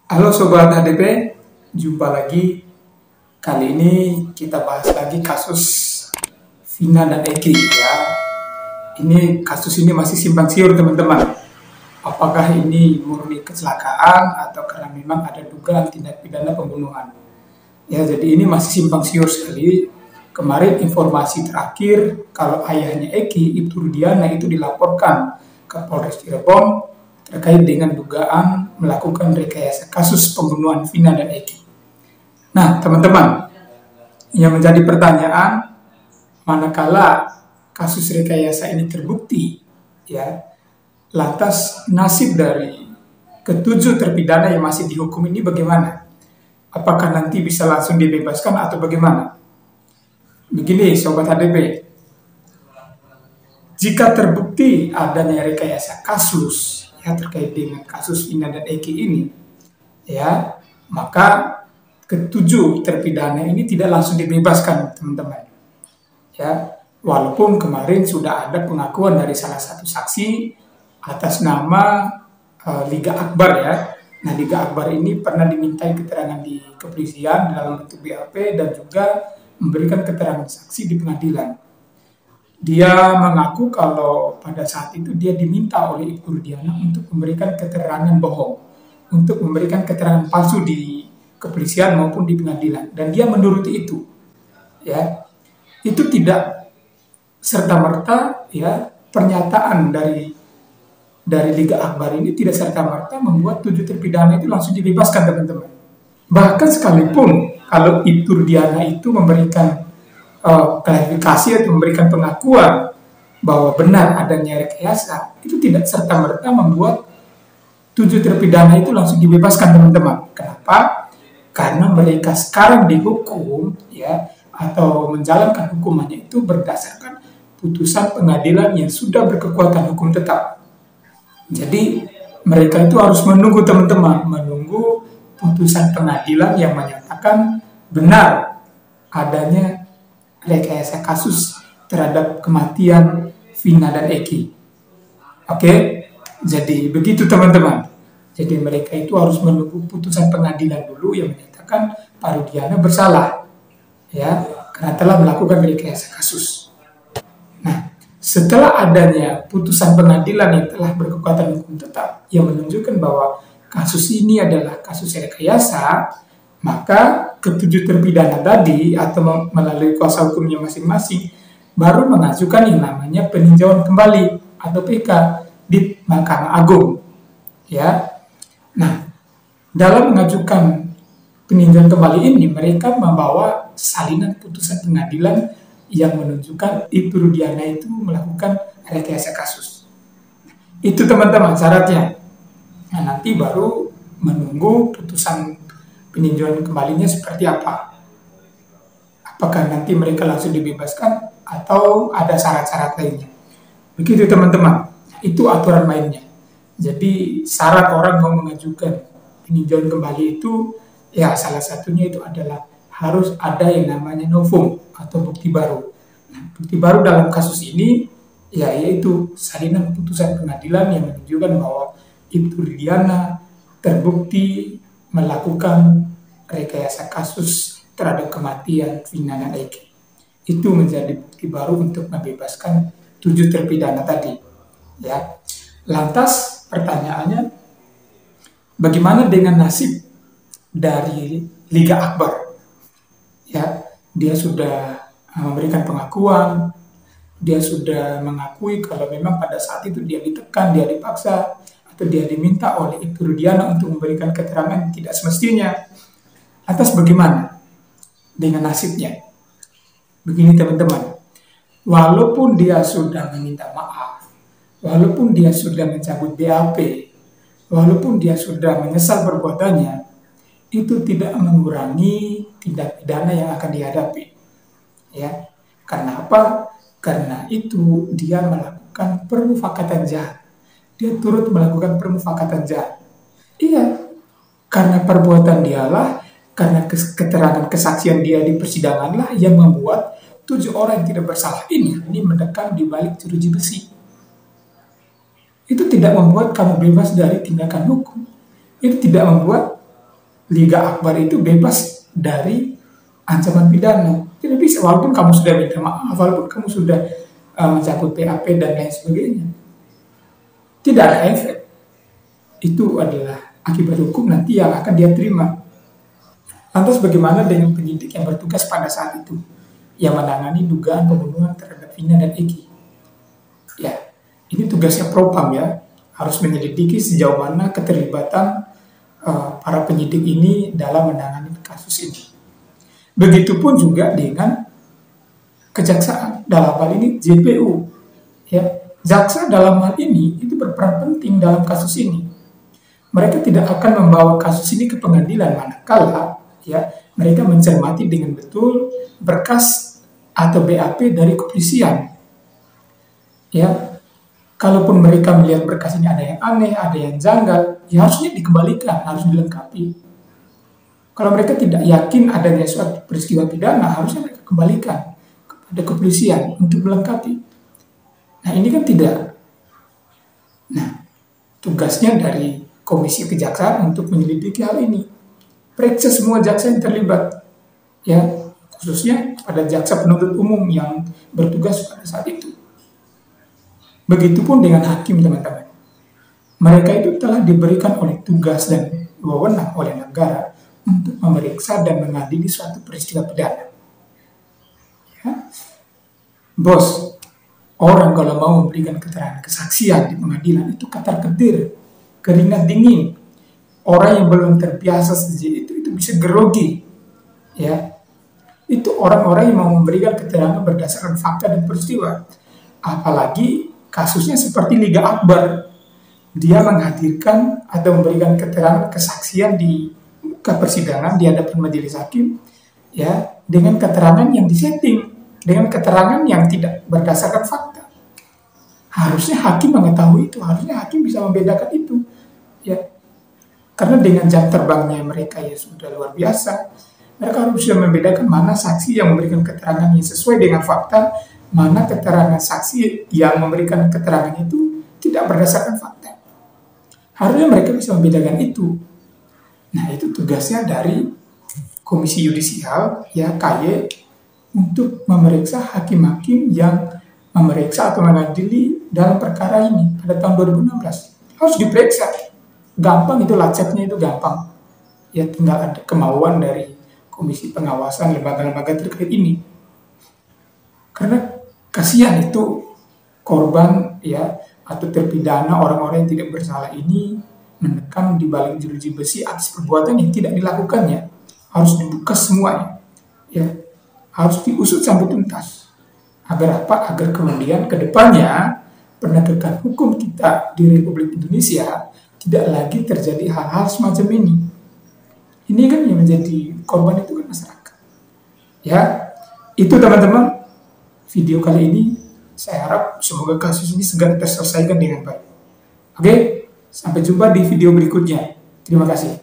Halo Sobat HDP, jumpa lagi. Kali ini kita bahas lagi kasus Vina dan Eki ya. Kasus ini masih simpang siur teman-teman. Apakah ini murni kecelakaan atau karena memang ada dugaan tindak pidana pembunuhan? Ya, jadi ini masih simpang siur sekali. Kemarin informasi terakhir kalau ayahnya Eki, Ibtu Rudiana itu dilaporkan ke Polres Cirebon terkait dengan dugaan melakukan rekayasa kasus pembunuhan Vina dan Eki. Nah, teman-teman, yang menjadi pertanyaan, manakala kasus rekayasa ini terbukti, ya, lantas nasib dari ketujuh terpidana yang masih dihukum ini bagaimana? Apakah nanti bisa langsung dibebaskan atau bagaimana? Begini, Sobat HDP, jika terbukti adanya rekayasa kasus ya terkait dengan kasus Vina dan Eki ini, ya, maka ketujuh terpidana ini tidak langsung dibebaskan, teman-teman. Ya, walaupun kemarin sudah ada pengakuan dari salah satu saksi atas nama Liga Akbar ya. Nah, Liga Akbar ini pernah dimintai keterangan di kepolisian dalam bentuk BAP dan juga memberikan keterangan saksi di pengadilan. Dia mengaku kalau pada saat itu dia diminta oleh Ibu Rudiana untuk memberikan keterangan bohong, untuk memberikan keterangan palsu di kepolisian maupun di pengadilan, dan dia menuruti itu. Ya, itu tidak serta-merta ya pernyataan dari Liga Akbar ini tidak serta-merta membuat tujuh terpidana itu langsung dibebaskan, teman-teman. Bahkan sekalipun kalau Ibu Rudiana itu memberikan klarifikasi atau memberikan pengakuan bahwa benar adanya rekayasa, itu tidak serta-merta membuat tujuh terpidana itu langsung dibebaskan, teman-teman. Kenapa? Karena mereka sekarang dihukum ya atau menjalankan hukumannya itu berdasarkan putusan pengadilan yang sudah berkekuatan hukum tetap. Jadi mereka itu harus menunggu, teman-teman, menunggu putusan pengadilan yang menyatakan benar adanya rekayasa kasus terhadap kematian Vina dan Eki. Oke, jadi begitu, teman-teman. Jadi mereka itu harus menunggu putusan pengadilan dulu yang menyatakan Pak Rudiana bersalah, ya, karena telah melakukan rekayasa kasus. Nah, setelah adanya putusan pengadilan yang telah berkekuatan hukum tetap yang menunjukkan bahwa kasus ini adalah kasus rekayasa, maka ketujuh terpidana tadi atau melalui kuasa hukumnya masing-masing baru mengajukan yang namanya peninjauan kembali atau PK di Mahkamah Agung. Ya, nah, dalam mengajukan peninjauan kembali ini mereka membawa salinan putusan pengadilan yang menunjukkan Ibu Rudiana itu melakukan rekayasa kasus. Itu, teman-teman, syaratnya. Nah, nanti baru menunggu putusan peninjauan kembalinya seperti apa. Apakah nanti mereka langsung dibebaskan atau ada syarat-syarat lainnya. Begitu, teman-teman. Itu aturan mainnya. Jadi syarat orang mau mengajukan peninjauan kembali itu ya salah satunya itu adalah harus ada yang namanya novum atau bukti baru. Nah, bukti baru dalam kasus ini ya yaitu salinan putusan pengadilan yang menunjukkan bahwa Ibu Rudiana terbukti melakukan rekayasa kasus terhadap kematian Vina dan Eki. Itu menjadi bukti baru untuk membebaskan tujuh terpidana tadi. Ya, lantas pertanyaannya, bagaimana dengan nasib dari Liga Akbar? Ya, dia sudah memberikan pengakuan, dia sudah mengakui kalau memang pada saat itu dia ditekan, dia dipaksa, atau dia diminta oleh Ibu Rudiana untuk memberikan keterangan yang tidak semestinya. Atas bagaimana dengan nasibnya? Begini, teman-teman, walaupun dia sudah meminta maaf, walaupun dia sudah mencabut BAP, walaupun dia sudah menyesal perbuatannya, itu tidak mengurangi tindak pidana yang akan dihadapi. Ya, karena apa? Karena itu dia melakukan permufakatan jahat. Dia turut melakukan permufakatan jahat. Iya, karena perbuatan dialah, karena keterangan kesaksian dia di persidangan lah yang membuat tujuh orang yang tidak bersalah ini mendekam di balik jeruji besi. Itu tidak membuat kamu bebas dari tindakan hukum. Itu tidak membuat Liga Akbar itu bebas dari ancaman pidana. Tidak bisa, walaupun kamu sudah minta maaf, walaupun kamu sudah mencabut PAP dan lain sebagainya. Tidak ada efek. Itu adalah akibat hukum nanti yang akan dia terima. Lantas bagaimana dengan penyidik yang bertugas pada saat itu, yang menangani dugaan pembunuhan terhadap Vina dan Eki? Ya, ini tugasnya Propam ya, harus menyelidiki sejauh mana keterlibatan para penyidik ini dalam menangani kasus ini. Begitupun juga dengan kejaksaan, dalam hal ini JPU. Ya, jaksa dalam hal ini itu berperan penting dalam kasus ini. Mereka tidak akan membawa kasus ini ke pengadilan manakala ya mereka mencermati dengan betul berkas atau BAP dari kepolisian. Ya, kalaupun mereka melihat berkas ini ada yang aneh, ada yang janggal, ya harusnya dikembalikan, harus dilengkapi. Kalau mereka tidak yakin adanya suatu peristiwa pidana, harusnya mereka kembalikan kepada kepolisian untuk melengkapi. Nah, ini kan tidak. Nah, tugasnya dari Komisi Kejaksaan untuk menyelidiki hal ini. Periksa semua jaksa yang terlibat. Ya, khususnya pada jaksa penuntut umum yang bertugas pada saat itu. Begitupun dengan hakim, teman-teman. Mereka itu telah diberikan oleh tugas dan wewenang oleh negara untuk memeriksa dan mengadili suatu peristiwa pidana. Ya. Bos, orang kalau mau memberikan keterangan kesaksian di pengadilan itu katar-ketir, keringat dingin. Orang yang belum terbiasa sejak itu bisa grogi. Ya. Itu orang-orang yang mau memberikan keterangan berdasarkan fakta dan peristiwa. Apalagi kasusnya seperti Liga Akbar. Dia menghadirkan atau memberikan keterangan kesaksian di ke persidangan di hadapan majelis hakim ya dengan keterangan yang disetting, dengan keterangan yang tidak berdasarkan fakta. Harusnya hakim mengetahui itu, harusnya hakim bisa membedakan itu ya, karena dengan jam terbangnya mereka ya sudah luar biasa. Mereka harus bisa membedakan mana saksi yang memberikan keterangan yang sesuai dengan fakta, mana keterangan saksi yang memberikan keterangan itu tidak berdasarkan fakta. Harusnya mereka bisa membedakan itu. Nah, itu tugasnya dari Komisi Yudisial, ya KY, untuk memeriksa hakim-hakim yang memeriksa atau mengadili dalam perkara ini pada tahun 2016. Harus diperiksa. Gampang itu, lacaknya itu gampang. Ya, tinggal ada kemauan dari Komisi Pengawasan lembaga-lembaga terkait ini. Karena kasihan itu korban ya atau terpidana orang-orang yang tidak bersalah ini mendekam di balik jeruji besi atas perbuatan yang tidak dilakukannya. Harus dibuka semuanya. Ya, harus diusut sampai tuntas. Agar apa? Agar kemudian ke depannya penegakan hukum kita di Republik Indonesia tidak lagi terjadi hal-hal semacam ini. Ini kan yang menjadi korban itu kan masyarakat. Ya, itu teman-teman video kali ini. Saya harap semoga kasus ini segera terselesaikan dengan baik. Oke? Sampai jumpa di video berikutnya. Terima kasih.